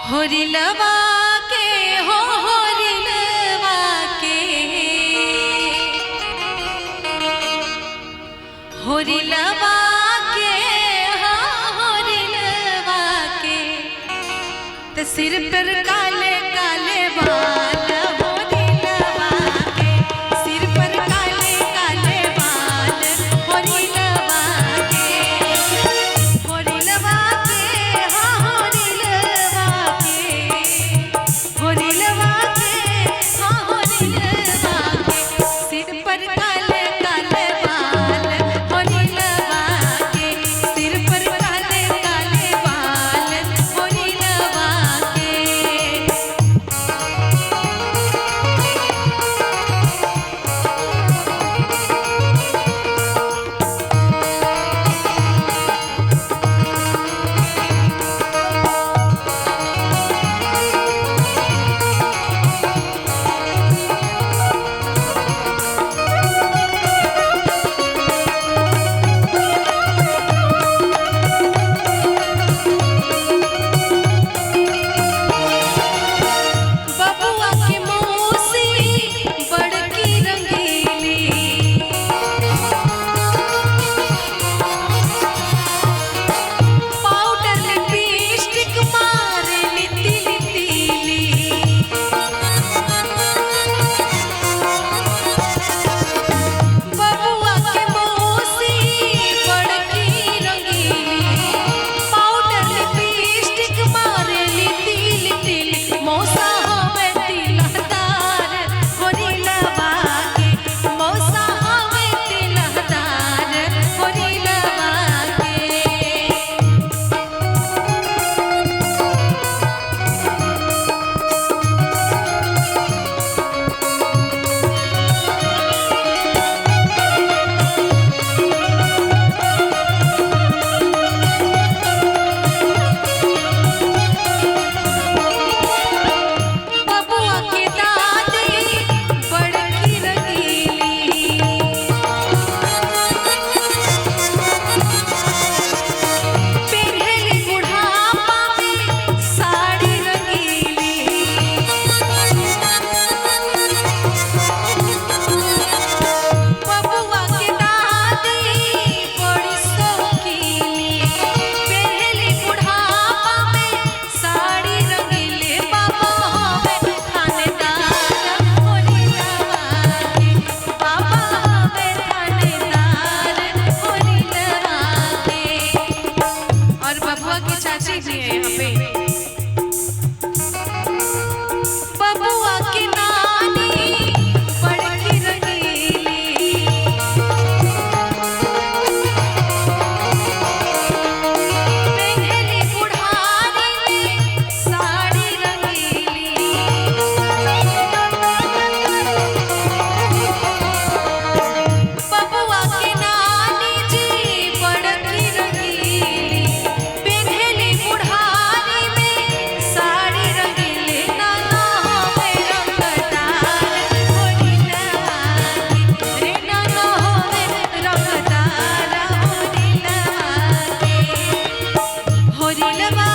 होरिलवा के हो होरिलवा के होरिलवा के हो होरिलवा के ते सिर पर काले काले बाल होरिलवा के सिर पर काले काले बाल होरिलवा के होरिलवा के हो होरिलवा के होरिलवा के हो होरिलवा के सिर पर काले काले बाल होरिलवा के सिर पर काले काले बाल होरिलवा के बबुआ की मौसी बड़की रंगीली पाउडर लिपस्टिक मारे लिती लितीली बबुआ की मौसी बड़की रंगीली पाउडर लिपस्टिक मारे लिती लितीली मौसा हवे तिलहदार होरिलवा के मौसा हवे तिलहदार होरिलवा के बबुआ की दादी बड़की रंगीली पेन्हली बुढ़ापा में साड़ी रंगीली बबुआ की दादी बड़ी शौकीली पेन्हली बुढ़ापा में साड़ी रंगीली बाबा हवे थानेदार होरिलवा के बाबा हवे थानेदार होरिलवा के और बबुआ की चाची भी है यहाँ पे बबुआ की नानी बड़की रंगीली पेन्हली बुढ़ारी में साड़ी रंगीली बबुआ की नानी जी बड़की रंगीली पेन्हली बुढ़ारी में साड़ी रंगीली नाना हवे रंगदार होरिलवा के रे नाना हवे रंगदार होरिलवा के होरिलवा